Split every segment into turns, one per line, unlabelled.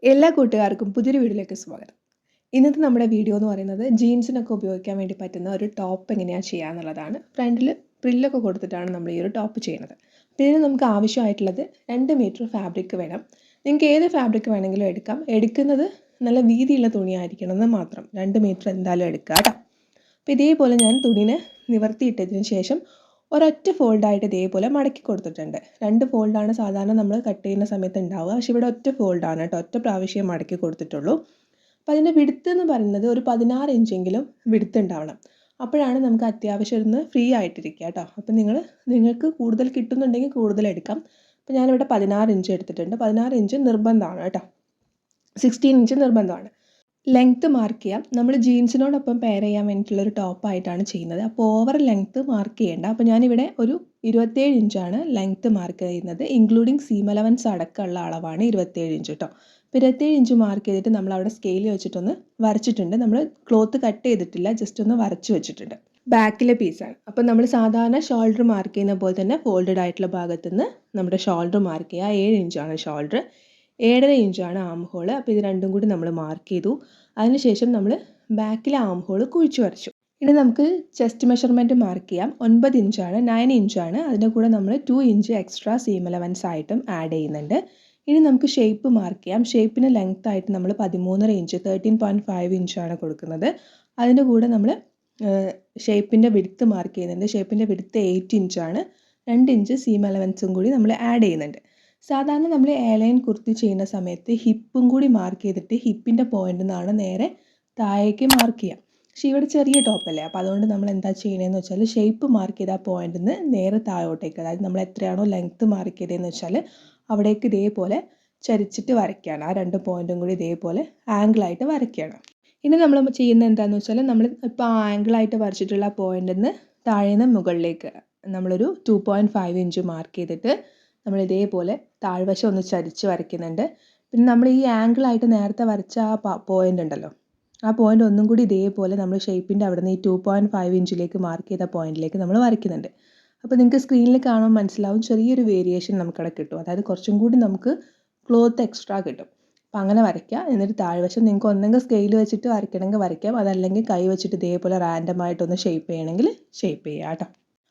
എല്ലാ കൂട്ടുകാർക്കും പുതിയൊരു വീഡിയോയിലേക്ക് സ്വാഗതം. ഇന്നത്തെ നമ്മുടെ വീഡിയോ എന്ന് പറയുന്നത് ജീൻസിനൊക്കെ ഉപയോഗിക്കാൻ വേണ്ടി പറ്റുന്ന ഒരു ടോപ്പ് എങ്ങനെയാണ് ചെയ്യുക എന്നുള്ളതാണ്. ഫ്രണ്ടിൽ പ്രില്ലൊക്കെ കൊടുത്തിട്ടാണ് നമ്മൾ ഈ ഒരു ടോപ്പ് ചെയ്യുന്നത്. അപ്പോൾ ഇതിന് നമുക്ക് ആവശ്യമായിട്ടുള്ളത് 2 മീറ്റർ ഫാബ്രിക് വേണം. നിങ്ങൾക്ക് ഏത് ഫാബ്രിക് വേണമെങ്കിലും എടുക്കാം. എടുക്കുന്നത് നല്ല വീതിയുള്ള തുണിയായിരിക്കണം എന്ന് മാത്രം. 2 മീറ്റർ എന്തായാലും എടുക്കുക കേട്ടോ. അപ്പോൾ ഇതേപോലെ ഞാൻ തുണിനെ നിവർത്തിയിട്ടതിന് ശേഷം ഒരൊറ്റ ഫോൾഡായിട്ട് ഇതേപോലെ മടക്കി കൊടുത്തിട്ടുണ്ട്. 2 ഫോൾഡാണ് സാധാരണ നമ്മൾ കട്ട് ചെയ്യുന്ന സമയത്ത് ഉണ്ടാവുക. പക്ഷേ ഇവിടെ ഒറ്റ ഫോൾഡാണ് കേട്ടോ. ഒറ്റ പ്രാവശ്യം മടക്കി കൊടുത്തിട്ടുള്ളൂ. അപ്പോൾ അതിൻ്റെ വിഡ്ത്ത് എന്ന് പറയുന്നത് ഒരു 16 ഇഞ്ചെങ്കിലും വിഡ്ത്ത് ഉണ്ടാവണം. അപ്പോഴാണ് നമുക്ക് അത്യാവശ്യം ഒന്ന് ഫ്രീ ആയിട്ടിരിക്കുക കേട്ടോ. അപ്പോൾ നിങ്ങൾക്ക് കൂടുതൽ കിട്ടുന്നുണ്ടെങ്കിൽ കൂടുതൽ എടുക്കാം. അപ്പോൾ ഞാനിവിടെ 16 ഇഞ്ച് എടുത്തിട്ടുണ്ട്. 16 ഇഞ്ച് നിർബന്ധമാണ് കേട്ടോ. 16 ഇഞ്ച് നിർബന്ധമാണ്. ലെങ്ത്ത് മാർക്ക് ചെയ്യാം. നമ്മൾ ജീൻസിനോടൊപ്പം പെയർ ചെയ്യാൻ വേണ്ടിയിട്ടുള്ളൊരു ടോപ്പായിട്ടാണ് ചെയ്യുന്നത്. അപ്പോൾ ഓവർ ലെങ്ത്ത് മാർക്ക് ചെയ്യേണ്ട. അപ്പോൾ ഞാനിവിടെ ഒരു 27 ഇഞ്ചാണ് ലെങ്ത്ത് മാർക്ക് ചെയ്യുന്നത്. ഇൻക്ലൂഡിങ് സീം അലവൻസ് അടക്കമുള്ള അളവാണ് 27 ഇഞ്ച് കേട്ടോ. അപ്പോൾ 27 ഇഞ്ച് മാർക്ക് ചെയ്തിട്ട് നമ്മൾ അവിടെ സ്കെയിൽ വെച്ചിട്ടൊന്ന് വരച്ചിട്ടുണ്ട്. നമ്മൾ ക്ലോത്ത് കട്ട് ചെയ്തിട്ടില്ല, ജസ്റ്റ് ഒന്ന് വരച്ച് വെച്ചിട്ടുണ്ട്. ബാക്കിലെ പീസാണ്. അപ്പോൾ നമ്മൾ സാധാരണ ഷോൾഡർ മാർക്ക് ചെയ്യുന്ന പോലെ തന്നെ ഫോൾഡഡ് ആയിട്ടുള്ള ഭാഗത്തുനിന്ന് നമ്മുടെ ഷോൾഡർ മാർക്ക് ചെയ്യുക. 7 ഇഞ്ചാണ് ഷോൾഡർ, 7.5 ഇഞ്ചാണ് ആം ഹോൾ. അപ്പോൾ ഇത് രണ്ടും കൂടി നമ്മൾ മാർക്ക് ചെയ്തു. അതിനുശേഷം നമ്മൾ ബാക്കിലെ ആം ഹോൾ കുഴിച്ച് വരച്ചു. ഇനി നമുക്ക് ചെസ്റ്റ് മെഷർമെൻറ്റ് മാർക്ക് ചെയ്യാം. 9 ഇഞ്ചാണ്, 9 ഇഞ്ചാണ്. അതിൻ്റെ കൂടെ നമ്മൾ 2 ഇഞ്ച് എക്സ്ട്രാ സീം അലവൻസ് ആയിട്ടും ആഡ് ചെയ്യുന്നുണ്ട്. ഇനി നമുക്ക് ഷേപ്പ് മാർക്ക് ചെയ്യാം. ഷേപ്പിന് ലെങ്ത് ആയിട്ട് നമ്മൾ 13.5 ഇഞ്ച്, 13.5 ഇഞ്ചാണ് കൊടുക്കുന്നത്. അതിൻ്റെ കൂടെ നമ്മൾ ഷേപ്പിൻ്റെ വിഡ്ത്ത് മാർക്ക് ചെയ്യുന്നുണ്ട്. ഷേപ്പിൻ്റെ വിഡ്ത്ത് 8 ഇഞ്ചാണ്. 2 ഇഞ്ച് സീം അലവൻസും കൂടി നമ്മൾ ആഡ് ചെയ്യുന്നുണ്ട്. സാധാരണ നമ്മൾ എയർലൈൻ കുർത്തി ചെയ്യുന്ന സമയത്ത് ഹിപ്പും കൂടി മാർക്ക് ചെയ്തിട്ട് ഹിപ്പിൻ്റെ പോയിൻ്റിൽ നിന്നാണ് നേരെ താഴേക്ക് മാർക്ക് ചെയ്യുക. പക്ഷേ ഇവിടെ ചെറിയ ടോപ്പല്ലേ, അപ്പോൾ അതുകൊണ്ട് നമ്മൾ എന്താ ചെയ്യണമെന്ന് വെച്ചാൽ ഷേപ്പ് മാർക്ക് ചെയ്ത ആ പോയിൻ്റിൽ നിന്ന് നേരെ താഴോട്ടേക്ക്, അതായത് നമ്മൾ എത്രയാണോ ലെങ്ത്ത് മാർക്ക് ചെയ്തതെന്ന് വെച്ചാൽ അവിടേക്ക് ഇതേപോലെ ചരിച്ചിട്ട് വരയ്ക്കുകയാണ്. ആ 2 പോയിൻറ്റും കൂടി ഇതേപോലെ ആംഗിളായിട്ട് വരയ്ക്കുകയാണ്. ഇനി നമ്മൾ ചെയ്യുന്നത് എന്താണെന്ന് വെച്ചാൽ നമ്മൾ ഇപ്പോൾ ആ ആംഗിളായിട്ട് വരച്ചിട്ടുള്ള പോയിൻ്റിൽ നിന്ന് താഴെ നിന്ന് മുകളിലേക്ക് നമ്മളൊരു 2.5 ഇഞ്ച് മാർക്ക് ചെയ്തിട്ട് നമ്മൾ ഇതേപോലെ താഴ്വശം ഒന്ന് ചരിച്ച് വരയ്ക്കുന്നുണ്ട്. പിന്നെ നമ്മൾ ഈ ആംഗിളായിട്ട് നേരത്തെ വരച്ച ആ പോയിൻ്റ് ഉണ്ടല്ലോ, ആ പോയിൻ്റ് ഒന്നും കൂടി ഇതേപോലെ നമ്മൾ ഷേപ്പിൻ്റെ അവിടെ നിന്ന് ഈ 2.5 ഇഞ്ചിലേക്ക് മാർക്ക് ചെയ്ത പോയിന്റിലേക്ക് നമ്മൾ വരയ്ക്കുന്നുണ്ട്. അപ്പോൾ നിങ്ങൾക്ക് സ്ക്രീനിൽ കാണുമ്പോൾ മനസ്സിലാവും ചെറിയൊരു വേരിയേഷൻ നമുക്കവിടെ കിട്ടും. അതായത് കുറച്ചും കൂടി നമുക്ക് ക്ലോത്ത് എക്സ്ട്രാ കിട്ടും. അപ്പോൾ അങ്ങനെ വരയ്ക്കുക. എന്നിട്ട് താഴ്വശം നിങ്ങൾക്ക് ഒന്നെങ്കിൽ സ്കെയിൽ വെച്ചിട്ട് വരയ്ക്കണമെങ്കിൽ വരയ്ക്കാം, അതല്ലെങ്കിൽ കൈ വെച്ചിട്ട് ഇതേപോലെ റാൻഡമായിട്ടൊന്ന് ഷേപ്പ് ചെയ്യണമെങ്കിൽ ഷേപ്പ് ചെയ്യുക കേട്ടോ.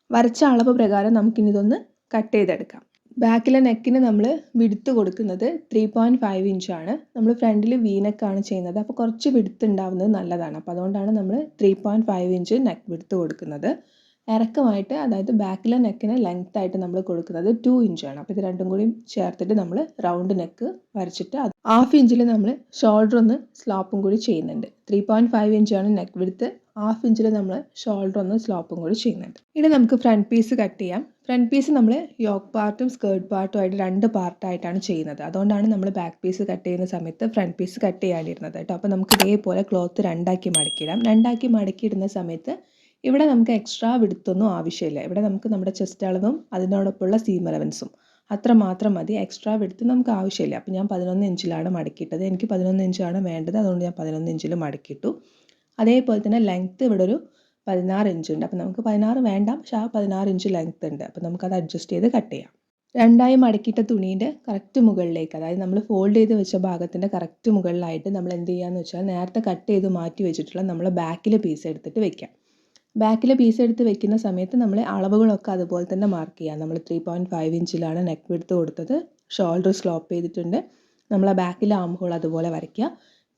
വരച്ച അളവ് പ്രകാരം നമുക്കിനി ഇതൊന്ന് കട്ട് ചെയ്തെടുക്കാം. ബാക്കിലെ നെക്കിന് നമ്മൾ വിഡ്ത്ത് കൊടുക്കുന്നത് 3.5 ഇഞ്ചാണ്. നമ്മൾ ഫ്രണ്ടിൽ വീനെക്കാണ് ചെയ്യുന്നത്. അപ്പോൾ കുറച്ച് വിഡ്ത്ത് ഉണ്ടാവുന്നത് നല്ലതാണ്. അപ്പോൾ അതുകൊണ്ടാണ് നമ്മൾ 3.5 ഇഞ്ച് നെക്ക് വിഡ്ത്ത് കൊടുക്കുന്നത്. ഇറക്കമായിട്ട്, അതായത് ബാക്കിലെ നെക്കിന് ലെങ്ത് ആയിട്ട് നമ്മൾ കൊടുക്കുന്നത് 2 ഇഞ്ചാണ്. അപ്പോൾ ഇത് രണ്ടും കൂടി ചേർത്തിട്ട് നമ്മൾ റൗണ്ട് നെക്ക് വരച്ചിട്ട് 1/2 ഇഞ്ചിൽ നമ്മൾ ഷോൾഡർ ഒന്ന് സ്ലോപ്പും കൂടി ചെയ്യുന്നുണ്ട്. 3.5 ഇഞ്ചാണ് നെക്ക് വിഡ്ത്ത്, 1/2 ഇഞ്ചിൽ നമ്മൾ ഷോൾഡർ ഒന്ന് സ്ലോപ്പും കൂടി ചെയ്യുന്നുണ്ട്. ഇനി നമുക്ക് ഫ്രണ്ട് പീസ് കട്ട് ചെയ്യാം. ഫ്രണ്ട് പീസ് നമ്മൾ യോക്ക് പാർട്ടും സ്കേർട്ട് പാർട്ടും ആയിട്ട് 2 പാർട്ടായിട്ടാണ് ചെയ്യുന്നത്. അതുകൊണ്ടാണ് നമ്മൾ ബാക്ക് പീസ് കട്ട് ചെയ്യുന്ന സമയത്ത് ഫ്രണ്ട് പീസ് കട്ട് ചെയ്യാണ്ടിരുന്നത് കേട്ടോ. അപ്പോൾ നമുക്ക് ഇതേപോലെ ക്ലോത്ത് 2ആക്കി മടക്കിയിടാം. 2ആക്കി മടക്കിയിടുന്ന സമയത്ത് ഇവിടെ നമുക്ക് എക്സ്ട്രാ വിഡ്ത്തൊന്നും ആവശ്യമില്ല. ഇവിടെ നമുക്ക് നമ്മുടെ ചെസ്റ്റ് അളവും അതിനോടൊപ്പമുള്ള സീം അലവൻസും അത്ര മാത്രം മതി. എക്സ്ട്രാ വിഡ്ത്ത് നമുക്ക് ആവശ്യമില്ല. അപ്പോൾ ഞാൻ 11 ഇഞ്ചിലാണ് മടക്കിയിട്ടത്. എനിക്ക് 11 ഇഞ്ചാണ് വേണ്ടത്, അതുകൊണ്ട് ഞാൻ 11 ഇഞ്ചിൽ മടക്കിയിട്ടു. അതേപോലെ തന്നെ ലെങ്ത്ത് ഇവിടെ ഒരു 16 ഇഞ്ച് ഉണ്ട്. അപ്പോൾ നമുക്ക് 16 വേണ്ട, പക്ഷേ ആ 16 ഇഞ്ച് ലെങ്ത്ത് ഉണ്ട്. അപ്പോൾ നമുക്കത് അഡ്ജസ്റ്റ് ചെയ്ത് കട്ട് ചെയ്യാം. 2ആയി മടക്കിയിട്ട തുണീൻ്റെ കറക്റ്റ് മുകളിലേക്ക്, അതായത് നമ്മൾ ഫോൾഡ് ചെയ്ത് വെച്ച ഭാഗത്തിൻ്റെ കറക്റ്റ് മുകളിലായിട്ട് നമ്മൾ എന്ത് ചെയ്യാന്ന് വെച്ചാൽ നേരത്തെ കട്ട് ചെയ്ത് മാറ്റി വെച്ചിട്ടുള്ള നമ്മൾ ബാക്കിലെ പീസ് എടുത്തിട്ട് വെക്കാം. ബാക്കിലെ പീസ് എടുത്ത് വെക്കുന്ന സമയത്ത് നമ്മൾ അളവുകളൊക്കെ അതുപോലെ തന്നെ മാർക്ക് ചെയ്യാം. നമ്മൾ 3.5 ഇഞ്ചിലാണ് നെക്ക് വിഡ്ത്ത് കൊടുത്തത്. ഷോൾഡർ സ്ലോപ്പ് ചെയ്തിട്ടുണ്ട്. നമ്മൾ ആ ബാക്കിലെ ആം ഹോൾ അതുപോലെ വരയ്ക്കുക.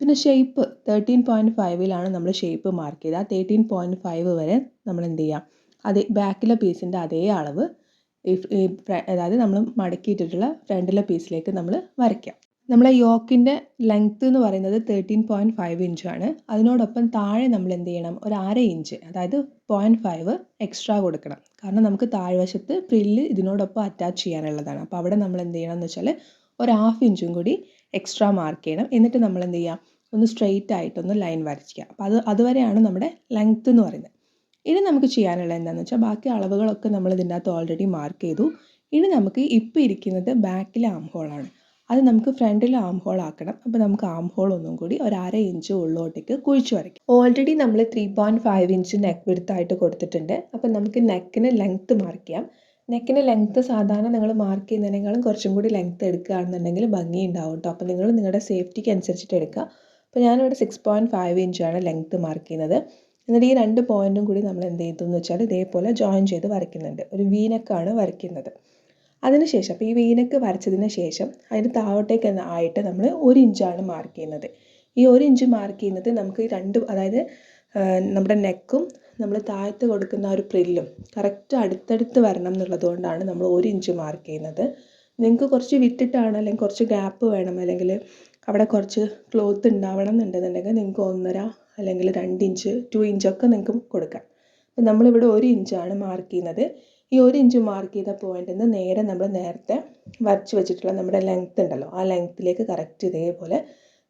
പിന്നെ ഷേപ്പ് 13.5ലാണ് നമ്മൾ ഷേപ്പ് മാർക്ക് ചെയ്ത് ആ 13.5 വരെ നമ്മൾ എന്ത് ചെയ്യാം, അതേ ബാക്കിലെ പീസിൻ്റെ അതേ അളവ് അതായത് നമ്മൾ മടക്കിയിട്ടിട്ടുള്ള ഫ്രണ്ടിലെ പീസിലേക്ക് നമ്മൾ വരയ്ക്കാം. നമ്മളെ യോക്കിൻ്റെ ലെങ്ത്ത് എന്ന് പറയുന്നത് 13.5 ഇഞ്ചാണ്. അതിനോടൊപ്പം താഴെ നമ്മൾ എന്ത് ചെയ്യണം, ഒരു 1/2 ഇഞ്ച്, അതായത് 0.5 എക്സ്ട്രാ കൊടുക്കണം. കാരണം നമുക്ക് താഴ്വശത്ത് ഫ്രില്ല് ഇതിനോടൊപ്പം അറ്റാച്ച് ചെയ്യാനുള്ളതാണ്. അപ്പോൾ അവിടെ നമ്മൾ എന്ത് ചെയ്യണം എന്ന് വെച്ചാൽ ഒരു 1/2 ഇഞ്ചും കൂടി എക്സ്ട്രാ മാർക്ക് ചെയ്യണം. എന്നിട്ട് നമ്മൾ എന്ത് ചെയ്യാം, ഒന്ന് സ്ട്രെയിറ്റ് ആയിട്ടൊന്ന് ലൈൻ വരയ്ക്കുക. അപ്പോൾ അതുവരെയാണ് നമ്മുടെ ലെങ്ത്ത് എന്ന് പറയുന്നത്. ഇനി നമുക്ക് ചെയ്യാനുള്ളത് എന്താണെന്ന് വെച്ചാൽ ബാക്കി അളവുകളൊക്കെ നമ്മൾ ഇതിൻ്റെ അകത്ത് ഓൾറെഡി മാർക്ക് ചെയ്തു. ഇനി നമുക്ക് ഇപ്പോൾ ഇരിക്കുന്നത് ബാക്കിലെ ആം ഹോളാണ്. അത് നമുക്ക് ഫ്രണ്ടിൽ ആം ഹോൾ ആക്കണം. അപ്പോൾ നമുക്ക് ആം ഹോൾ ഒന്നും കൂടി ഒരു 1/2 ഇഞ്ച് ഉള്ളോട്ടേക്ക് കുഴിച്ച് വരയ്ക്കും. ഓൾറെഡി നമ്മൾ 3.5 ഇഞ്ച് നെക്ക് വിഡ്ത്ത് ആയിട്ട് കൊടുത്തിട്ടുണ്ട്. അപ്പോൾ നമുക്ക് നെക്കിന് ലെങ്ത്ത് മാർക്ക് ചെയ്യാം. നെക്കിൻ്റെ ലെങ്ത്ത് സാധാരണ നിങ്ങൾ മാർക്ക് ചെയ്യുന്നതിനേക്കാളും കുറച്ചും കൂടി ലെങ്ത്ത് എടുക്കുകയാണെന്നുണ്ടെങ്കിൽ ഭംഗി ഉണ്ടാവും കേട്ടോ. അപ്പോൾ നിങ്ങൾ നിങ്ങളുടെ സേഫ്റ്റിക്ക് അനുസരിച്ചിട്ട് എടുക്കുക. അപ്പോൾ ഞാനിവിടെ 6.5 ഇഞ്ചാണ് ലെങ്ത്ത് മാർക്ക് ചെയ്യുന്നത്. എന്നിട്ട് ഈ 2 പോയിൻറ്റും കൂടി നമ്മൾ എന്ത് ചെയ്തു എന്ന് വെച്ചാൽ ഇതേപോലെ ജോയിൻ ചെയ്ത് വരയ്ക്കുന്നുണ്ട്. ഒരു വീനക്കാണ് വരയ്ക്കുന്നത്. അതിനുശേഷം അപ്പോൾ ഈ വീനക്ക് വരച്ചതിന് ശേഷം അതിന് താഴോട്ടേക്ക് ആയിട്ട് നമ്മൾ 1 ഇഞ്ചാണ് മാർക്ക് ചെയ്യുന്നത്. ഈ 1 ഇഞ്ച് മാർക്ക് ചെയ്യുന്നത് നമുക്ക് അതായത് നമ്മുടെ നെക്കും നമ്മൾ താഴത്ത് കൊടുക്കുന്ന ഒരു പ്രില്ലും കറക്റ്റ് അടുത്തടുത്ത് വരണം എന്നുള്ളത് കൊണ്ടാണ് നമ്മൾ 1 ഇഞ്ച് മാർക്ക് ചെയ്യുന്നത്. നിങ്ങൾക്ക് കുറച്ച് വിട്ടിട്ടാണ് അല്ലെങ്കിൽ കുറച്ച് ഗ്യാപ്പ് വേണം അല്ലെങ്കിൽ അവിടെ കുറച്ച് ക്ലോത്ത് ഉണ്ടാവണം എന്നുണ്ടെന്നുണ്ടെങ്കിൽ നിങ്ങൾക്ക് 1.5 അല്ലെങ്കിൽ 2 ഇഞ്ച് 2 ഇഞ്ചൊക്കെ നിങ്ങൾക്ക് കൊടുക്കാം. അപ്പം നമ്മളിവിടെ 1 ഇഞ്ചാണ് മാർക്ക് ചെയ്യുന്നത്. ഈ 1 ഇഞ്ച് മാർക്ക് ചെയ്ത പോയിന്റിൽ നിന്ന് നേരെ നമ്മൾ നേരത്തെ വരച്ച് വെച്ചിട്ടുള്ള നമ്മുടെ ലെങ്ത്ത് ഉണ്ടല്ലോ, ആ ലെങ്ത്തിലേക്ക് കറക്റ്റ് ഇതേപോലെ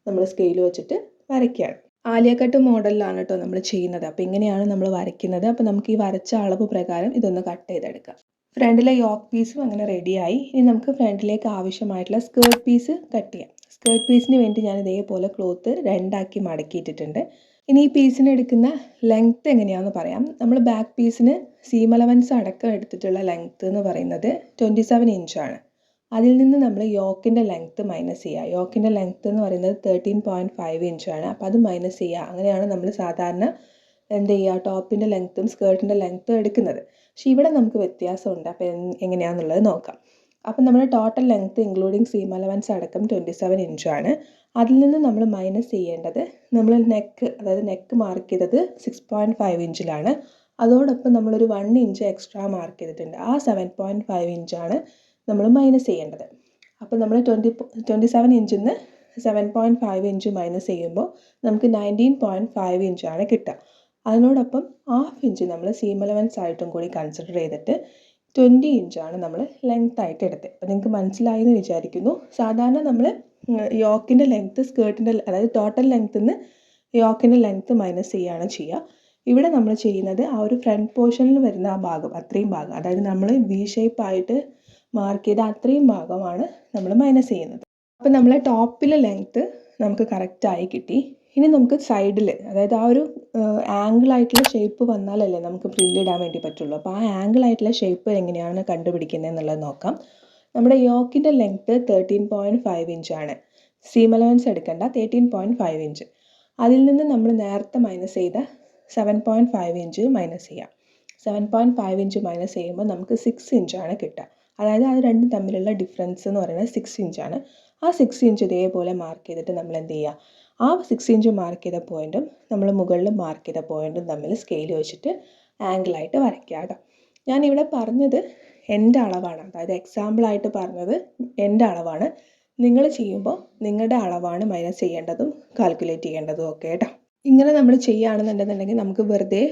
നമ്മൾ സ്കെയിൽ വെച്ചിട്ട് വരയ്ക്കുകയാണ്. ആലിയ കട്ട് മോഡലിലാണ് കേട്ടോ നമ്മൾ ചെയ്യുന്നത്. അപ്പോൾ ഇങ്ങനെയാണ് നമ്മൾ വരയ്ക്കുന്നത്. അപ്പോൾ നമുക്ക് ഈ വരച്ച അളവ് പ്രകാരം ഇതൊന്ന് കട്ട് ചെയ്തെടുക്കാം. ഫ്രണ്ടിലെ യോക്ക് പീസും അങ്ങനെ റെഡിയായി. ഇനി നമുക്ക് ഫ്രണ്ടിലേക്ക് ആവശ്യമായിട്ടുള്ള സ്കേർട്ട് പീസ് കട്ട് ചെയ്യാം. സ്കേർട്ട് പീസിന് വേണ്ടി ഞാൻ ഇതേപോലെ ക്ലോത്ത് 2ആക്കി മടക്കിയിട്ടിട്ടുണ്ട്. ഇനി ഈ പീസിന് എടുക്കുന്ന ലെങ്ത്ത് എങ്ങനെയാണെന്ന് പറയാം. നമ്മൾ ബാക്ക് പീസിന് സീം അലവൻസ് അടക്കം എടുത്തിട്ടുള്ള ലെങ്ത്ത് എന്ന് പറയുന്നത് 27 ഇഞ്ചാണ്. അതിൽ നിന്ന് നമ്മൾ യോക്കിൻ്റെ ലെങ്ത്ത് മൈനസ് ചെയ്യുക. യോക്കിൻ്റെ ലെങ്ത്ത് എന്ന് പറയുന്നത് 13.5 ഇഞ്ചാണ്. അപ്പോൾ അത് മൈനസ് ചെയ്യുക. അങ്ങനെയാണ് നമ്മൾ സാധാരണ എന്ത് ചെയ്യുക, ടോപ്പിൻ്റെ ലെങ്ത്തും സ്കേർട്ടിൻ്റെ ലെങ്ത്തും എടുക്കുന്നത്. പക്ഷേ ഇവിടെ നമുക്ക് വ്യത്യാസമുണ്ട്. അപ്പോൾ എങ്ങനെയാണെന്നുള്ളത് നോക്കാം. അപ്പം നമ്മുടെ total length including seam allowance അടക്കം 27 ഇഞ്ചാണ്. അതിൽ നിന്ന് നമ്മൾ മൈനസ് ചെയ്യേണ്ടത് നമ്മൾ അതായത് നെക്ക് മാർക്ക് ചെയ്തത് 6.5 ഇഞ്ചിലാണ്. അതോടൊപ്പം നമ്മളൊരു 1 ഇഞ്ച് എക്സ്ട്രാ മാർക്ക് ചെയ്തിട്ടുണ്ട്. ആ 7.5 ഇഞ്ചാണ് നമ്മൾ മൈനസ് ചെയ്യേണ്ടത്. അപ്പോൾ നമ്മൾ 27 ഇഞ്ചിൽ നിന്ന് 7.5 ഇഞ്ച് മൈനസ് ചെയ്യുമ്പോൾ നമുക്ക് 19.5 ഇഞ്ചാണ് കിട്ടുക. അതിനോടൊപ്പം 1/2 ഇഞ്ച് നമ്മൾ സീം അലവൻസ് ആയിട്ടും കൂടി കൺസിഡർ ചെയ്തിട്ട് 20 ഇഞ്ചാണ് നമ്മൾ ലെങ്ത് ആയിട്ട് എടുത്തത്. അപ്പോൾ നിങ്ങൾക്ക് മനസ്സിലായി എന്ന് വിചാരിക്കുന്നു. സാധാരണ നമ്മൾ യോക്കിൻ്റെ ലെങ്ത്ത് സ്കേർട്ടിൻ്റെ അതായത് ടോട്ടൽ ലെങ്ത്തിൽ നിന്ന് യോക്കിൻ്റെ ലെങ്ത്ത് മൈനസ് ചെയ്യുകയാണ് ചെയ്യുക. ഇവിടെ നമ്മൾ ചെയ്യുന്നത് ആ ഒരു ഫ്രണ്ട് പോർഷനിൽ വരുന്ന ആ ഭാഗം, അത്രയും ഭാഗം, അതായത് നമ്മൾ വി ഷേപ്പായിട്ട് മാർക്ക് ചെയ്ത അത്രയും ഭാഗമാണ് നമ്മൾ മൈനസ് ചെയ്യുന്നത്. അപ്പോൾ നമ്മളെ ടോപ്പിലെ ലെങ്ത്ത് നമുക്ക് കറക്റ്റായി കിട്ടി. ഇനി നമുക്ക് സൈഡിൽ, അതായത് ആ ഒരു ആംഗിളായിട്ടുള്ള ഷേപ്പ് വന്നാലല്ലേ നമുക്ക് പ്രില്ലിടാൻ വേണ്ടി പറ്റുള്ളൂ. അപ്പോൾ ആ ആംഗിളായിട്ടുള്ള ഷേപ്പ് എങ്ങനെയാണ് കണ്ടുപിടിക്കുന്നത് എന്നുള്ളത് നോക്കാം. നമ്മുടെ യോക്കിൻ്റെ ലെങ്ത്ത് 13.5 ഇഞ്ചാണ്. സീം അലവൻസ് എടുക്കേണ്ട 13.5 ഇഞ്ച്. അതിൽ നിന്ന് നമ്മൾ നേരത്തെ മൈനസ് ചെയ്ത 7.5 ഇഞ്ച് മൈനസ് ചെയ്യാം. 7.5 ഇഞ്ച് മൈനസ് ചെയ്യുമ്പോൾ നമുക്ക് 6 ഇഞ്ചാണ് കിട്ടുക. അതായത് അത് രണ്ടും തമ്മിലുള്ള ഡിഫറൻസ് എന്ന് പറയുന്നത് 6 ഇഞ്ചാണ്. ആ 6 ഇഞ്ച് ഇതേപോലെ മാർക്ക് ചെയ്തിട്ട് നമ്മൾ എന്ത് ചെയ്യുക, ആ 6 ഇഞ്ച് മാർക്ക് ചെയ്ത പോയിൻറ്റും നമ്മൾ മുകളിൽ മാർക്ക് ചെയ്ത പോയിൻറ്റും തമ്മിൽ സ്കെയിൽ വെച്ചിട്ട് ആംഗിളായിട്ട് വരയ്ക്കുക കേട്ടോ. ഞാനിവിടെ പറഞ്ഞത് എൻ്റെ അളവാണ്, അതായത് എക്സാമ്പിളായിട്ട് പറഞ്ഞത് എൻ്റെ അളവാണ്. നിങ്ങൾ ചെയ്യുമ്പോൾ നിങ്ങളുടെ അളവാണ് മൈനസ് ചെയ്യേണ്ടതും കാൽക്കുലേറ്റ് ചെയ്യേണ്ടതും ഒക്കെ കേട്ടോ. ഇങ്ങനെ നമ്മൾ ചെയ്യുകയാണെന്നുണ്ടെന്നുണ്ടെങ്കിൽ നമുക്ക് വെറുതെ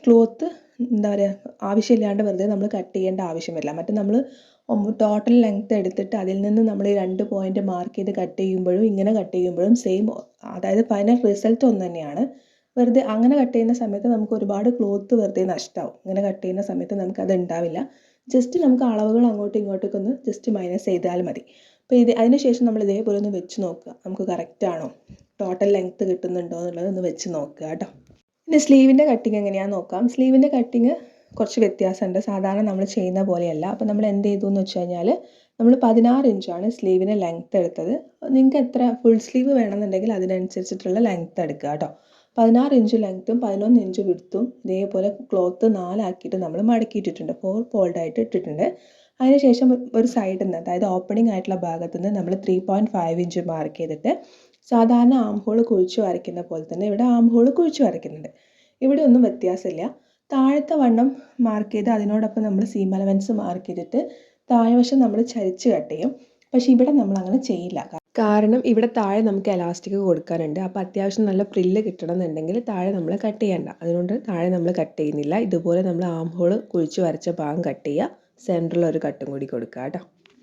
ക്ലോത്ത് എന്താ പറയുക, ആവശ്യമില്ലാണ്ട് വെറുതെ നമ്മൾ കട്ട് ചെയ്യേണ്ട ആവശ്യം വരില്ല. മറ്റേ നമ്മൾ ടോട്ടൽ ലെങ്ത്ത് എടുത്തിട്ട് അതിൽ നിന്ന് നമ്മൾ ഈ 2 പോയിൻറ്റ് മാർക്ക് ചെയ്ത് കട്ട് ചെയ്യുമ്പോഴും ഇങ്ങനെ കട്ട് ചെയ്യുമ്പോഴും സെയിം, അതായത് ഫൈനൽ റിസൾട്ട് ഒന്ന് തന്നെയാണ്. വെറുതെ അങ്ങനെ കട്ട് ചെയ്യുന്ന സമയത്ത് നമുക്ക് ഒരുപാട് ക്ലോത്ത് വെറുതെ നഷ്ടമാവും. ഇങ്ങനെ കട്ട് ചെയ്യുന്ന സമയത്ത് നമുക്കത് ഉണ്ടാവില്ല. ജസ്റ്റ് നമുക്ക് അളവുകൾ അങ്ങോട്ടും ഇങ്ങോട്ടൊക്കെ ഒന്ന് ജസ്റ്റ് മൈനസ് ചെയ്താൽ മതി. അപ്പോൾ അതിന് ശേഷം നമ്മൾ ഇതേപോലെ ഒന്ന് വെച്ച് നോക്കുക, നമുക്ക് കറക്റ്റ് ആണോ, ടോട്ടൽ ലെങ്ത്ത് കിട്ടുന്നുണ്ടോ എന്നുള്ളത് ഒന്ന് വെച്ച് നോക്കുക കേട്ടോ. പിന്നെ സ്ലീവിൻ്റെ കട്ടിങ് എങ്ങനെയാണെന്ന് നോക്കാം. സ്ലീവിൻ്റെ കട്ടിങ് കുറച്ച് വ്യത്യാസമുണ്ട്, സാധാരണ നമ്മൾ ചെയ്യുന്ന പോലെയല്ല. അപ്പോൾ നമ്മൾ എന്ത് ചെയ്തു എന്ന് വെച്ച് കഴിഞ്ഞാൽ നമ്മൾ 16 ഇഞ്ചാണ് സ്ലീവിന് ലെങ്ത്ത് എടുത്തത്. നിങ്ങൾക്ക് എത്ര ഫുൾ സ്ലീവ് വേണമെന്നുണ്ടെങ്കിൽ അതിനനുസരിച്ചിട്ടുള്ള ലെങ്ത്ത് എടുക്കുക കേട്ടോ. 16 ഇഞ്ച് ലെങ്ത്തും 11 ഇഞ്ച് വിഡ്ത്തും ഇതേപോലെ ക്ലോത്ത് 4 ആക്കിയിട്ട് നമ്മൾ മടക്കിയിട്ടിട്ടുണ്ട്, 4 ഫോൾഡായിട്ട് ഇട്ടിട്ടുണ്ട്. അതിനുശേഷം ഒരു സൈഡിൽ നിന്ന്, അതായത് ഓപ്പണിംഗ് ആയിട്ടുള്ള ഭാഗത്തു നിന്ന് നമ്മൾ 3.5 ഇഞ്ച് മാർക്ക് ചെയ്തിട്ട് സാധാരണ ആം ഹോൾ കുഴിച്ച് വരയ്ക്കുന്ന പോലെ തന്നെ ഇവിടെ ആം ഹോൾ കുഴിച്ച് വരയ്ക്കുന്നുണ്ട്. ഇവിടെ ഒന്നും വ്യത്യാസമില്ല. താഴത്തെ വണ്ണം മാർക്ക് ചെയ്ത് അതിനോടൊപ്പം നമ്മൾ സീം അലവൻസ് മാർക്ക് ചെയ്തിട്ട് താഴ്വശം നമ്മൾ ചരിച്ച് കട്ട് ചെയ്യും. പക്ഷേ ഇവിടെ നമ്മൾ അങ്ങനെ ചെയ്യില്ല. കാരണം ഇവിടെ താഴെ നമുക്ക് എലാസ്റ്റിക് കൊടുക്കാനുണ്ട്. അപ്പോൾ അത്യാവശ്യം നല്ല പ്രില്ല് കിട്ടണം എന്നുണ്ടെങ്കിൽ താഴെ നമ്മൾ കട്ട് ചെയ്യണ്ട. അതുകൊണ്ട് താഴെ നമ്മൾ കട്ട് ചെയ്യുന്നില്ല. ഇതുപോലെ നമ്മൾ ആം ഹോൾ കുഴിച്ച് വരച്ച ഭാഗം കട്ട് ചെയ്യുക, സെൻറ്ററിൽ ഒരു കട്ടും കൂടി കൊടുക്കുക കേട്ടോ.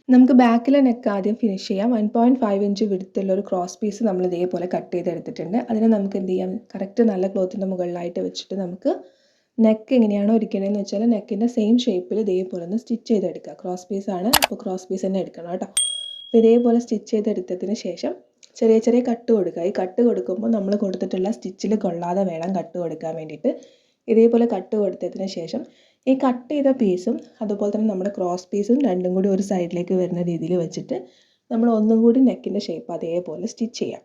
നമുക്ക് ബാക്കിലെ നെക്ക് ആദ്യം ഫിനിഷ് ചെയ്യാം. 1.5 ഇഞ്ച് വിടുത്തുള്ള ഒരു ക്രോസ് പീസ് നമ്മൾ ഇതേപോലെ കട്ട് ചെയ്തെടുത്തിട്ടുണ്ട്. അതിനെ നമുക്ക് എന്ത് ചെയ്യാം, കറക്റ്റ് നല്ല ക്ലോത്തിൻ്റെ മുകളിലായിട്ട് വെച്ചിട്ട് നമുക്ക് നെക്ക് എങ്ങനെയാണോ ഇരിക്കണമെന്ന് വെച്ചാൽ നെക്കിൻ്റെ സെയിം ഷേപ്പിൽ ഇതേപോലെ ഒന്ന് സ്റ്റിച്ച് ചെയ്തെടുക്കുക. ക്രോസ് പീസാണ്, അപ്പോൾ ക്രോസ് പീസ് തന്നെ എടുക്കണം കേട്ടോ. അപ്പോൾ ഇതേപോലെ സ്റ്റിച്ച് ചെയ്തെടുത്തതിന് ശേഷം ചെറിയ ചെറിയ കട്ട് കൊടുക്കുക. ഈ കട്ട് കൊടുക്കുമ്പോൾ നമ്മൾ കൊടുത്തിട്ടുള്ള സ്റ്റിച്ചിൽ കൊള്ളാതെ വേണം കട്ട് കൊടുക്കാൻ വേണ്ടിയിട്ട്. ഇതേപോലെ കട്ട് കൊടുത്തതിന് ശേഷം ഈ കട്ട് ചെയ്ത പീസും അതുപോലെ തന്നെ നമ്മുടെ ക്രോസ് പീസും രണ്ടും കൂടി ഒരു സൈഡിലേക്ക് വരുന്ന രീതിയിൽ വെച്ചിട്ട് നമ്മൾ ഒന്നും കൂടി നെക്കിൻ്റെ ഷേപ്പ് അതേപോലെ സ്റ്റിച്ച് ചെയ്യാം.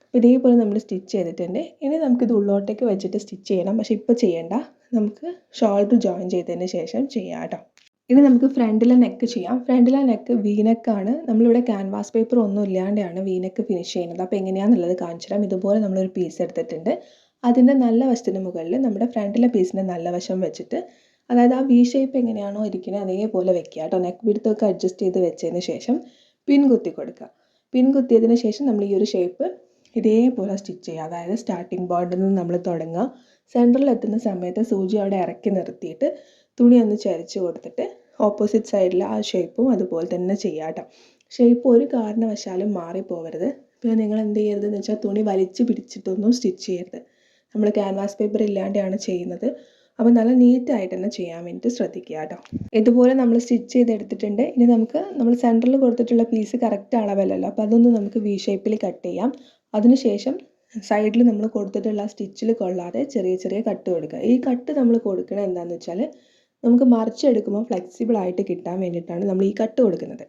അപ്പോൾ ഇതേപോലെ നമ്മൾ സ്റ്റിച്ച് ചെയ്തിട്ടുണ്ട്. ഇനി നമുക്കിത് ഉള്ളോട്ടേക്ക് വെച്ചിട്ട് സ്റ്റിച്ച് ചെയ്യണം. പക്ഷേ ഇപ്പോൾ ചെയ്യേണ്ട, നമുക്ക് ഷോൾഡർ ജോയിൻ ചെയ്തതിന് ശേഷം ചെയ്യാം കേട്ടോ. ഇനി നമുക്ക് ഫ്രണ്ടിലെ നെക്ക് ചെയ്യാം. ഫ്രണ്ടിലെ നെക്ക് വീനെക്കാണ്. നമ്മളിവിടെ ക്യാൻവാസ് പേപ്പർ ഒന്നും ഇല്ലാണ്ടാണ് വീനെക്ക് ഫിനിഷ് ചെയ്യുന്നത്. അപ്പോൾ എങ്ങനെയാണെന്നുള്ളത് കാണിച്ചു തരാം. ഇതുപോലെ നമ്മളൊരു പീസ് എടുത്തിട്ടുണ്ട്. അതിൻ്റെ നല്ല വശത്തിന് മുകളിൽ നമ്മുടെ ഫ്രണ്ടിലെ പീസിൻ്റെ നല്ല വശം വെച്ചിട്ട്, അതായത് ആ വി ഷേപ്പ് എങ്ങനെയാണോ ഇരിക്കുന്നത് അതേപോലെ വെക്കുക കേട്ടോ. നെക്ക് വിഡ്ത്തൊക്കെ അഡ്ജസ്റ്റ് ചെയ്ത് വെച്ചതിന് ശേഷം പിൻ കുത്തി കൊടുക്കുക. പിൻ കുത്തിയതിന് ശേഷം നമ്മൾ ഈ ഒരു ഷേപ്പ് ഇതേപോലെ സ്റ്റിച്ച് ചെയ്യുക. അതായത് സ്റ്റാർട്ടിങ് പോയിന്റിൽ നിന്ന് നമ്മൾ തുടങ്ങുക. സെൻറ്ററിൽ എത്തുന്ന സമയത്ത് സൂചി അവിടെ ഇറക്കി നിർത്തിയിട്ട് തുണി ഒന്ന് ചരിച്ച് കൊടുത്തിട്ട് ഓപ്പോസിറ്റ് സൈഡിൽ ആ ഷേപ്പും അതുപോലെ തന്നെ ചെയ്യുക കേട്ടോ. ഷേപ്പ് ഒരു കാരണവശാലും മാറിപ്പോകരുത്. പിന്നെ നിങ്ങൾ എന്ത് ചെയ്യരുതെന്ന് വെച്ചാൽ തുണി വലിച്ച് പിടിച്ചിട്ടൊന്നും സ്റ്റിച്ച് ചെയ്യരുത്. നമ്മൾ ക്യാൻവാസ് പേപ്പർ ഇല്ലാണ്ടാണ് ചെയ്യുന്നത്. അപ്പോൾ നല്ല നീറ്റായിട്ട് തന്നെ ചെയ്യാൻ വേണ്ടിയിട്ട് ശ്രദ്ധിക്കുക കേട്ടോ. ഇതുപോലെ നമ്മൾ സ്റ്റിച്ച് ചെയ്തെടുത്തിട്ടുണ്ട്. ഇനി നമ്മൾ സെൻറ്ററിൽ കൊടുത്തിട്ടുള്ള പീസ് കറക്റ്റ് അളവല്ലല്ലോ, അപ്പോൾ അതൊന്ന് നമുക്ക് വി ഷേപ്പിൽ കട്ട് ചെയ്യാം. അതിനുശേഷം സൈഡിൽ നമ്മൾ കൊടുത്തിട്ടുള്ള സ്റ്റിച്ചിൽ കൊള്ളാതെ ചെറിയ ചെറിയ കട്ട് കൊടുക്കുക. ഈ കട്ട് നമ്മൾ കൊടുക്കുന്നത് എന്താണെന്ന് വെച്ചാൽ നമുക്ക് മറിച്ചെടുക്കുമ്പോൾ ഫ്ലെക്സിബിൾ ആയിട്ട് കിട്ടാൻ വേണ്ടിയിട്ടാണ് നമ്മൾ ഈ കട്ട് കൊടുക്കുന്നത്.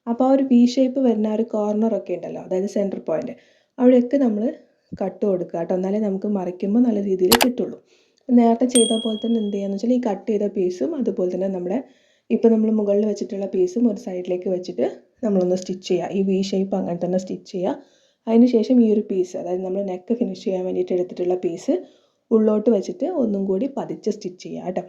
അപ്പോൾ ആ ഒരു വി ഷേപ്പ് വരുന്ന ആ ഒരു കോർണറൊക്കെ ഉണ്ടല്ലോ, അതായത് സെൻറ്റർ പോയിൻ്റ്, അവിടെയൊക്കെ നമ്മൾ കട്ട് കൊടുക്കുക കേട്ടോ. എന്നാലേ നമുക്ക് മറിക്കുമ്പോൾ നല്ല രീതിയിൽ കിട്ടുള്ളൂ. നേരത്തെ ചെയ്ത പോലെ തന്നെ എന്ത് ചെയ്യുകയെന്ന് വെച്ചാൽ ഈ കട്ട് ചെയ്ത പീസും അതുപോലെ തന്നെ ഇപ്പോൾ നമ്മൾ മുകളിൽ വെച്ചിട്ടുള്ള പീസും ഒരു സൈഡിലേക്ക് വെച്ചിട്ട് നമ്മളൊന്ന് സ്റ്റിച്ച് ചെയ്യുക. ഈ വി ഷേപ്പ് അങ്ങനെ തന്നെ സ്റ്റിച്ച് ചെയ്യുക. അതിനുശേഷം ഈ ഒരു പീസ്, അതായത് നമ്മൾ നെക്ക് ഫിനിഷ് ചെയ്യാൻ വേണ്ടിയിട്ട് എടുത്തിട്ടുള്ള പീസ് ഉള്ളോട്ട് വെച്ചിട്ട് ഒന്നും കൂടി പതിച്ച് സ്റ്റിച്ച് ചെയ്യുക കേട്ടോ.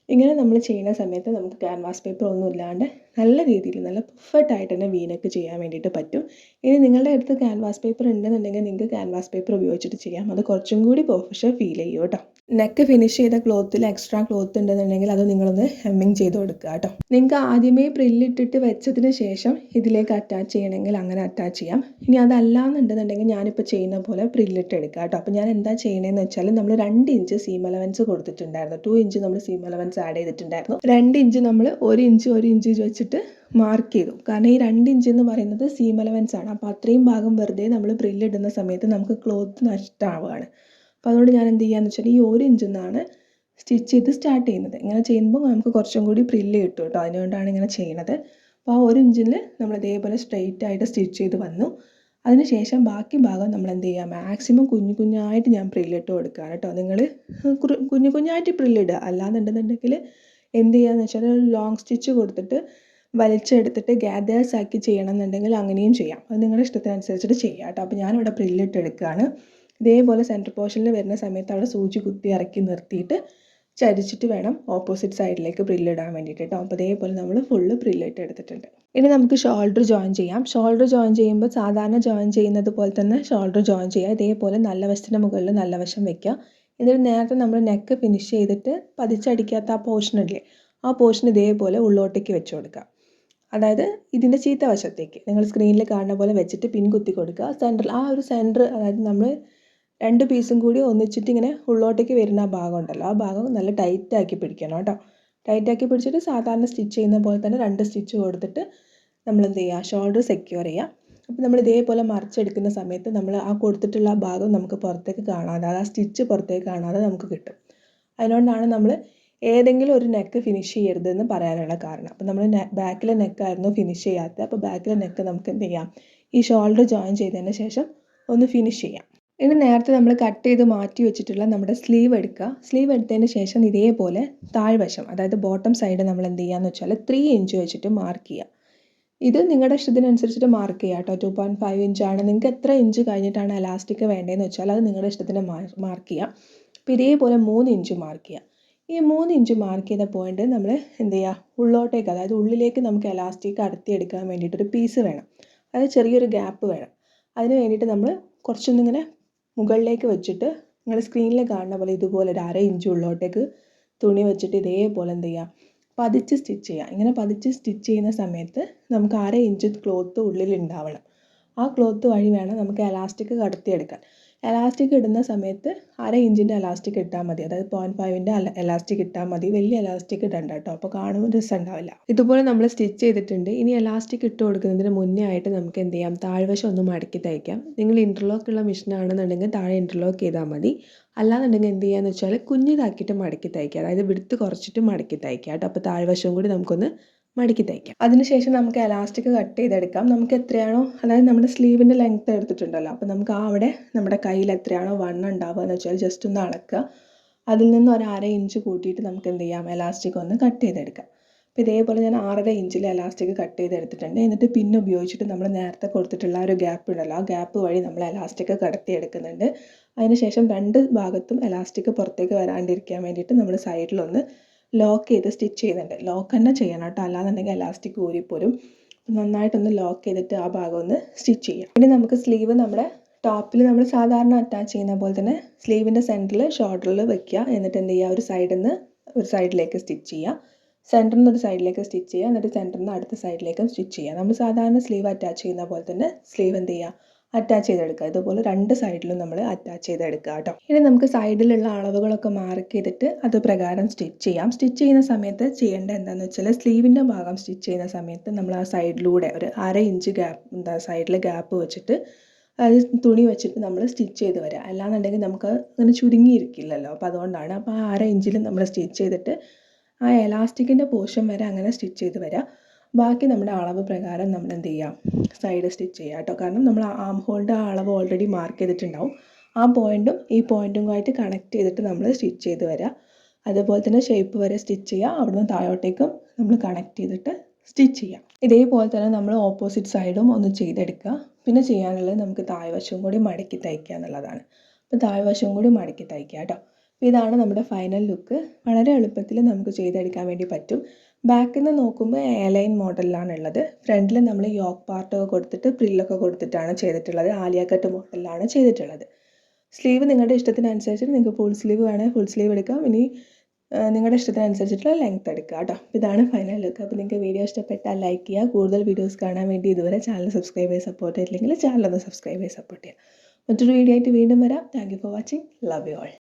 ഇങ്ങനെ നമ്മൾ ചെയ്യുന്ന സമയത്ത് നമുക്ക് ക്യാൻവാസ് പേപ്പർ ഒന്നും ഇല്ലാണ്ട് നല്ല രീതിയിൽ നല്ല പെർഫെക്റ്റ് ആയിട്ട് തന്നെ വീനക്ക് ചെയ്യാൻ വേണ്ടിയിട്ട് പറ്റും. ഇനി നിങ്ങളുടെ അടുത്ത് ക്യാൻവാസ് പേപ്പർ ഉണ്ടെന്നുണ്ടെങ്കിൽ നിങ്ങൾക്ക് ക്യാൻവാസ് പേപ്പർ ഉപയോഗിച്ചിട്ട് ചെയ്യാം. അത് കുറച്ചും കൂടി പെർഫെക്ഷൻ ഫീൽ ചെയ്യും കേട്ടോ. നെക്ക് ഫിനിഷ് ചെയ്ത ക്ലോത്തിൽ എക്സ്ട്രാ ക്ലോത്ത് ഉണ്ടെന്നുണ്ടെങ്കിൽ അത് നിങ്ങളൊന്ന് ഹെമ്മിങ് ചെയ്ത് കൊടുക്കുക കേട്ടോ. നിങ്ങൾക്ക് ആദ്യമേ പ്രില്ലിട്ടിട്ട് വെച്ചതിന് ശേഷം ഇതിലേക്ക് അറ്റാച്ച് ചെയ്യണമെങ്കിൽ അങ്ങനെ അറ്റാച്ച് ചെയ്യാം. ഇനി അതല്ലാന്നുണ്ടെന്നുണ്ടെങ്കിൽ ഞാനിപ്പോൾ ചെയ്യുന്ന പോലെ പ്രില്ലിട്ട് എടുക്കുക കേട്ടോ. അപ്പോൾ ഞാൻ എന്താ ചെയ്യണമെന്ന് വെച്ചാൽ നമ്മൾ 2 ഇഞ്ച് സീം അലവൻസ് കൊടുത്തിട്ടുണ്ടായിരുന്നു. 2 ഇഞ്ച് നമ്മൾ സീം അലവൻസ് ആഡ് ചെയ്തിട്ടുണ്ടായിരുന്നു. 2 ഇഞ്ച് നമ്മൾ 1 ഇഞ്ച് വെച്ചിട്ട് മാർക്ക് ചെയ്തു. കാരണം ഈ 2 ഇഞ്ച് എന്ന് പറയുന്നത് സീം അലവൻസ് ആണ്. അപ്പോൾ അത്രയും ഭാഗം വെറുതെ നമ്മൾ പ്രില്ലിടുന്ന സമയത്ത് നമുക്ക് ക്ലോത്ത് നഷ്ടമാവുകയാണ്. അപ്പോൾ അതുകൊണ്ട് ഞാൻ എന്ത് ചെയ്യാന്ന് വെച്ചാൽ ഈ 1 ഇഞ്ചിൽ നിന്നാണ് സ്റ്റിച്ച് ചെയ്ത് സ്റ്റാർട്ട് ചെയ്യുന്നത്. ഇങ്ങനെ ചെയ്യുമ്പോൾ നമുക്ക് കുറച്ചും കൂടി പ്രില്ല് കിട്ടും കേട്ടോ. അതുകൊണ്ടാണ് ഇങ്ങനെ ചെയ്യുന്നത്. അപ്പോൾ ആ 1 ഇഞ്ചിൽ നമ്മൾ ഇതേപോലെ സ്ട്രെയിറ്റ് ആയിട്ട് സ്റ്റിച്ച് ചെയ്ത് വന്നു. അതിനുശേഷം ബാക്കി ഭാഗം നമ്മൾ എന്ത് ചെയ്യുക, മാക്സിമം കുഞ്ഞായിട്ട് ഞാൻ പ്രില്ലിട്ട് കൊടുക്കുകയാണ് കേട്ടോ. നിങ്ങൾ കുഞ്ഞായിട്ട് പ്രില്ലിടുക. അല്ലാന്നുണ്ടെന്നുണ്ടെങ്കിൽ എന്ത് ചെയ്യുകയെന്ന് വെച്ചാൽ ലോങ് സ്റ്റിച്ച് കൊടുത്തിട്ട് വലിച്ചെടുത്തിട്ട് ഗ്യാദേഴ്സ് ആക്കി ചെയ്യണം എന്നുണ്ടെങ്കിൽ അങ്ങനെയും ചെയ്യാം. അത് നിങ്ങളുടെ ഇഷ്ടത്തിനനുസരിച്ചിട്ട് ചെയ്യാം കേട്ടോ. അപ്പോൾ ഞാനിവിടെ പ്രില്ലിട്ട് എടുക്കുകയാണ്. ഇതേപോലെ സെൻറ്റർ പോർഷനിൽ വരുന്ന സമയത്ത് അവിടെ സൂചി കുത്തി ഇറക്കി നിർത്തിയിട്ട് ചരിച്ചിട്ട് വേണം ഓപ്പോസിറ്റ് സൈഡിലേക്ക് പ്രില്ലിടാൻ വേണ്ടിയിട്ട് കേട്ടോ. അപ്പോൾ ഇതേപോലെ നമ്മൾ ഫുള്ള് പ്രില്ലിട്ട് എടുത്തിട്ടുണ്ട്. ഇനി നമുക്ക് ഷോൾഡർ ജോയിൻ ചെയ്യാം. ഷോൾഡർ ജോയിൻ ചെയ്യുമ്പോൾ സാധാരണ ജോയിൻ ചെയ്യുന്നത് പോലെ തന്നെ ഷോൾഡർ ജോയിൻ ചെയ്യുക. ഇതേപോലെ നല്ല വശത്തിൻ്റെ മുകളിൽ നല്ല വശം വെക്കുക. എന്നിട്ട് നേരത്തെ നമ്മൾ നെക്ക് ഫിനിഷ് ചെയ്തിട്ട് പതിച്ചടിക്കാത്ത ആ പോർഷൻ ഇല്ലേ, ആ പോർഷൻ ഇതേപോലെ ഉള്ളോട്ടേക്ക് വെച്ച് കൊടുക്കുക. അതായത് ഇതിൻ്റെ ചീത്ത വശത്തേക്ക് നിങ്ങൾ സ്ക്രീനിൽ കാണുന്ന പോലെ വെച്ചിട്ട് പിൻ കുത്തി കൊടുക്കുക. സെൻറ്ററിൽ ആ ഒരു സെൻറ്റർ, അതായത് നമ്മൾ 2 പീസും കൂടി ഒന്നിച്ചിട്ട് ഇങ്ങനെ ഉള്ളോട്ടേക്ക് വരുന്ന ആ ഭാഗം ഉണ്ടല്ലോ, ആ ഭാഗം നല്ല ടൈറ്റാക്കി പിടിക്കണം കേട്ടോ. ടൈറ്റാക്കി പിടിച്ചിട്ട് സാധാരണ സ്റ്റിച്ച് ചെയ്യുന്ന പോലെ തന്നെ 2 സ്റ്റിച്ച് കൊടുത്തിട്ട് നമ്മൾ എന്ത് ചെയ്യുക, ഷോൾഡർ സെക്യൂർ ചെയ്യുക. അപ്പോൾ നമ്മൾ ഇതേപോലെ മറിച്ചെടുക്കുന്ന സമയത്ത് നമ്മൾ ആ കൊടുത്തിട്ടുള്ള ആ ഭാഗം നമുക്ക് പുറത്തേക്ക് കാണാതെ, ആ സ്റ്റിച്ച് പുറത്തേക്ക് കാണാതെ നമുക്ക് കിട്ടും. അതിനോണ്ടാണ് നമ്മൾ ഏതെങ്കിലും ഒരു നെക്ക് ഫിനിഷ് ചെയ്യരുതെന്ന് പറയാനുള്ള കാരണം. അപ്പോൾ നമ്മൾ ബാക്കിലെ നെക്കായിരുന്നു ഫിനിഷ് ചെയ്യാത്തത്. അപ്പോൾ ബാക്കിലെ നെക്ക് നമുക്ക് എന്ത് ചെയ്യാം, ഈ ഷോൾഡർ ജോയിൻ ചെയ്തതിന് ശേഷം ഒന്ന് ഫിനിഷ് ചെയ്യാം. ഇനി നേരത്തെ നമ്മൾ കട്ട് ചെയ്ത് മാറ്റി വെച്ചിട്ടുള്ള നമ്മുടെ സ്ലീവ് എടുക്കുക. സ്ലീവ് എടുത്തതിന് ശേഷം ഇതേപോലെ താഴ്വശം, അതായത് ബോട്ടം സൈഡ് നമ്മൾ എന്ത് ചെയ്യുകയെന്ന് വെച്ചാൽ 3 ഇഞ്ച് വെച്ചിട്ട് മാർക്ക് ചെയ്യുക. ഇത് നിങ്ങളുടെ ഇഷ്ടത്തിനനുസരിച്ചിട്ട് മാർക്ക് ചെയ്യുക കേട്ടോ. 2.5 ഇഞ്ചാണ്. നിങ്ങൾക്ക് എത്ര ഇഞ്ച് കഴിഞ്ഞിട്ടാണ് എലാസ്റ്റിക് വേണ്ടതെന്ന് വെച്ചാൽ അത് നിങ്ങളുടെ ഇഷ്ടത്തിന് മാർക്ക് ചെയ്യുക. അപ്പോൾ ഇതേപോലെ 3 ഇഞ്ച് മാർക്ക് ചെയ്യുക. ഈ 3 ഇഞ്ച് മാർക്ക് ചെയ്ത പോയിന്റ് നമ്മൾ എന്ത് ചെയ്യുക, ഉള്ളോട്ടേക്ക്, അതായത് ഉള്ളിലേക്ക് നമുക്ക് എലാസ്റ്റിക് അടർത്തിയെടുക്കാൻ വേണ്ടിയിട്ടൊരു പീസ് വേണം. അതായത് ചെറിയൊരു ഗ്യാപ്പ് വേണം. അതിന് വേണ്ടിയിട്ട് നമ്മൾ കുറച്ചൊന്നിങ്ങനെ മുകളിലേക്ക് വെച്ചിട്ട് നിങ്ങൾ സ്ക്രീനിൽ കാണുന്ന പോലെ ഇതുപോലെ ഒരു 1/2 ഇഞ്ച് ഉള്ളോട്ടേക്ക് തുണി വെച്ചിട്ട് ഇതേപോലെ എന്ത് ചെയ്യുക, പതിച്ച് സ്റ്റിച്ച് ചെയ്യുക. ഇങ്ങനെ പതിച്ച് സ്റ്റിച്ച് ചെയ്യുന്ന സമയത്ത് നമുക്ക് 1/2 ഇഞ്ച് ക്ലോത്ത് ഉള്ളിൽ ഉണ്ടാവണം. ആ ക്ലോത്ത് വഴി വേണം നമുക്ക് എലാസ്റ്റിക് കടത്തിയെടുക്കാൻ. എലാസ്റ്റിക് ഇടുന്ന സമയത്ത് 1/2 ഇഞ്ചിൻ്റെ എലാസ്റ്റിക് ഇട്ടാൽ മതി. അതായത് 0.5ൻ്റെ എലാസ്റ്റിക് ഇട്ടാൽ മതി. വലിയ എലാസ്റ്റിക് ഇടണ്ട കേട്ടോ. അപ്പോൾ കാണുമ്പോൾ രസം ഉണ്ടാവില്ല. ഇതുപോലെ നമ്മൾ സ്റ്റിച്ച് ചെയ്തിട്ടുണ്ട്. ഇനി എലാസ്റ്റിക് ഇട്ട് കൊടുക്കുന്നതിന് മുന്നേ ആയിട്ട് നമുക്ക് എന്ത് ചെയ്യാം, താഴ്വശം ഒന്ന് മടക്കി തയ്ക്കാം. നിങ്ങൾ ഇൻ്റർലോക്ക് ഉള്ള മെഷീനാണെന്നുണ്ടെങ്കിൽ താഴെ ഇൻ്റർലോക്ക് ചെയ്താൽ മതി. അല്ലാന്നുണ്ടെങ്കിൽ എന്ത് ചെയ്യുകയെന്ന് വെച്ചാൽ കുഞ്ഞിതാക്കിയിട്ട് മടക്കി തയ്ക്കുക, അതായത് വിടുത്ത് കുറച്ചിട്ട് മടക്കി തയ്ക്കുക കേട്ടോ. അപ്പോൾ താഴ്വശവും കൂടി നമുക്കൊന്ന് മടക്കി തയ്ക്കാം. അതിനുശേഷം നമുക്ക് എലാസ്റ്റിക് കട്ട് ചെയ്തെടുക്കാം. നമുക്ക് എത്രയാണോ, അതായത് നമ്മുടെ സ്ലീവിൻ്റെ ലെങ്ത്ത് എടുത്തിട്ടുണ്ടല്ലോ, അപ്പോൾ നമുക്ക് അവിടെ നമ്മുടെ കയ്യിൽ എത്രയാണോ വണ്ണം ഉണ്ടാവുക എന്ന് വെച്ചാൽ ജസ്റ്റ് ഒന്ന് അളക്കുക. അതിൽ നിന്ന് ഒരു 1/2 ഇഞ്ച് കൂട്ടിയിട്ട് നമുക്ക് എന്ത് ചെയ്യാം, എലാസ്റ്റിക് ഒന്ന് കട്ട് ചെയ്തെടുക്കാം. അപ്പോൾ ഇതേപോലെ ഞാൻ 6.5 ഇഞ്ചിൽ എലാസ്റ്റിക് കട്ട് ചെയ്തെടുത്തിട്ടുണ്ട്. എന്നിട്ട് പിന്നെ ഉപയോഗിച്ചിട്ട് നമ്മൾ നേരത്തെ കൊടുത്തിട്ടുള്ള ഒരു ഗ്യാപ്പ് ഉണ്ടല്ലോ, ആ ഗ്യാപ്പ് വഴി നമ്മൾ എലാസ്റ്റിക് കടത്തിയെടുക്കുന്നുണ്ട്. അതിനുശേഷം 2 ഭാഗത്തും എലാസ്റ്റിക് പുറത്തേക്ക് വരാണ്ടിരിക്കാൻ വേണ്ടിയിട്ട് നമ്മൾ സൈഡിലൊന്ന് ലോക്ക് ചെയ്ത് സ്റ്റിച്ച് ചെയ്യുന്നുണ്ട്. ലോക്ക് തന്നെ ചെയ്യണം കേട്ടോ, അല്ലാന്നുണ്ടെങ്കിൽ എലാസ്റ്റിക് ഊരിപ്പോരും. നന്നായിട്ടൊന്ന് ലോക്ക് ചെയ്തിട്ട് ആ ഭാഗം ഒന്ന് സ്റ്റിച്ച് ചെയ്യാം. ഇനി നമുക്ക് സ്ലീവ് നമ്മുടെ ടോപ്പിൽ നമ്മൾ സാധാരണ അറ്റാച്ച് ചെയ്യുന്ന പോലെ തന്നെ സ്ലീവിൻ്റെ സെൻറ്ററിൽ ഷോൾഡറിൽ വെക്കുക. എന്നിട്ട് എന്ത് ചെയ്യുക, ഒരു സൈഡിൽ നിന്ന് ഒരു സൈഡിലേക്ക് സ്റ്റിച്ച് ചെയ്യുക, സെൻറ്ററിൽ നിന്ന് ഒരു സൈഡിലേക്ക് സ്റ്റിച്ച് ചെയ്യുക, എന്നിട്ട് സെൻറ്ററിൽ നിന്ന് അടുത്ത സൈഡിലേക്കും സ്റ്റിച്ച് ചെയ്യുക. നമ്മൾ സാധാരണ സ്ലീവ് അറ്റാച്ച് ചെയ്യുന്ന പോലെ തന്നെ സ്ലീവ് എന്ത് ചെയ്യുക, അറ്റാച്ച് ചെയ്തെടുക്കുക. ഇതുപോലെ 2 സൈഡിലും നമ്മൾ അറ്റാച്ച് ചെയ്തെടുക്കുക കേട്ടോ. ഇനി നമുക്ക് സൈഡിലുള്ള അളവുകളൊക്കെ മാർക്ക് ചെയ്തിട്ട് അത് പ്രകാരം സ്റ്റിച്ച് ചെയ്യാം. സ്റ്റിച്ച് ചെയ്യുന്ന സമയത്ത് ചെയ്യേണ്ടത് എന്താണെന്ന് വെച്ചാൽ സ്ലീവിൻ്റെ ഭാഗം സ്റ്റിച്ച് ചെയ്യുന്ന സമയത്ത് നമ്മൾ ആ സൈഡിലൂടെ ഒരു 1/2 ഇഞ്ച് ഗ്യാപ്പ് സൈഡിൽ ഗ്യാപ്പ് വെച്ചിട്ട് അത് തുണി വെച്ചിട്ട് നമ്മൾ സ്റ്റിച്ച് ചെയ്ത് വരിക. അല്ലാന്നുണ്ടെങ്കിൽ നമുക്ക് അങ്ങനെ ചുരുങ്ങിയിരിക്കില്ലല്ലോ, അപ്പോൾ അതുകൊണ്ടാണ്. അപ്പോൾ ആ 1/2 ഇഞ്ചിൽ നമ്മൾ സ്റ്റിച്ച് ചെയ്തിട്ട് ആ എലാസ്റ്റിക്കിൻ്റെ പോർഷൻ വരെ അങ്ങനെ സ്റ്റിച്ച് ചെയ്ത് വരിക. ബാക്കി നമ്മുടെ അളവ് പ്രകാരം നമ്മൾ എന്ത് ചെയ്യാം, സൈഡ് സ്റ്റിച്ച് ചെയ്യുക കേട്ടോ. കാരണം നമ്മൾ ആം ഹോളിൻ്റെ ആ അളവ് ഓൾറെഡി മാർക്ക് ചെയ്തിട്ടുണ്ടാവും. ആ പോയിൻറ്റും ഈ പോയിൻറ്റുമായിട്ട് കണക്ട് ചെയ്തിട്ട് നമ്മൾ സ്റ്റിച്ച് ചെയ്ത് വരിക. അതുപോലെ തന്നെ ഷേപ്പ് വരെ സ്റ്റിച്ച് ചെയ്യുക. അവിടുന്ന് താഴോട്ടേക്കും നമ്മൾ കണക്ട് ചെയ്തിട്ട് സ്റ്റിച്ച് ചെയ്യാം. ഇതേപോലെ തന്നെ നമ്മൾ ഓപ്പോസിറ്റ് സൈഡും ഒന്ന് ചെയ്തെടുക്കുക. പിന്നെ ചെയ്യാനുള്ളത് നമുക്ക് താഴ്വശവും കൂടി മടക്കി തയ്ക്കുക എന്നുള്ളതാണ്. അപ്പോൾ താഴ്വശവും കൂടി മടക്കി തയ്ക്കുക കേട്ടോ. അപ്പോൾ ഇതാണ് നമ്മുടെ ഫൈനൽ ലുക്ക്. വളരെ എളുപ്പത്തിൽ നമുക്ക് ചെയ്തെടുക്കാൻ വേണ്ടി പറ്റും. ബാക്കിൽ നിന്ന് നോക്കുമ്പോൾ എയർലൈൻ മോഡലിലാണ് ഉള്ളത്. ഫ്രണ്ടിൽ നമ്മൾ യോക്ക് പാർട്ടൊക്കെ കൊടുത്തിട്ട് പ്രില്ലൊക്കെ കൊടുത്തിട്ടാണ് ചെയ്തിട്ടുള്ളത്. ആലിയ കട്ട് മോഡലിലാണ് ചെയ്തിട്ടുള്ളത്. സ്ലീവ് നിങ്ങളുടെ ഇഷ്ടത്തിനനുസരിച്ച് നിങ്ങൾക്ക് ഫുൾ സ്ലീവ് വേണമെങ്കിൽ ഫുൾ സ്ലീവ് എടുക്കാം. ഇനി നിങ്ങളുടെ ഇഷ്ടത്തിനനുസരിച്ചിട്ടുള്ള ലെങ്ത് എടുക്കുക കേട്ടോ. ഇതാണ് ഫൈനൽ ലുക്ക്. അപ്പോൾ നിങ്ങൾക്ക് വീഡിയോ ഇഷ്ടപ്പെട്ടാൽ ലൈക്ക് ചെയ്യുക. കൂടുതൽ വീഡിയോസ് കാണാൻ വേണ്ടി ഇതുവരെ ചാനൽ സബ്സ്ക്രൈബ് ചെയ്ത് സപ്പോർട്ട് ചെയ്തില്ലെങ്കിൽ ചാനൽ ഒന്ന് സബ്സ്ക്രൈബ് ചെയ്ത് സപ്പോർട്ട് ചെയ്യുക. മറ്റൊരു വീഡിയോ ആയിട്ട് വീണ്ടും വരാം. Thank you for watching. Love you all.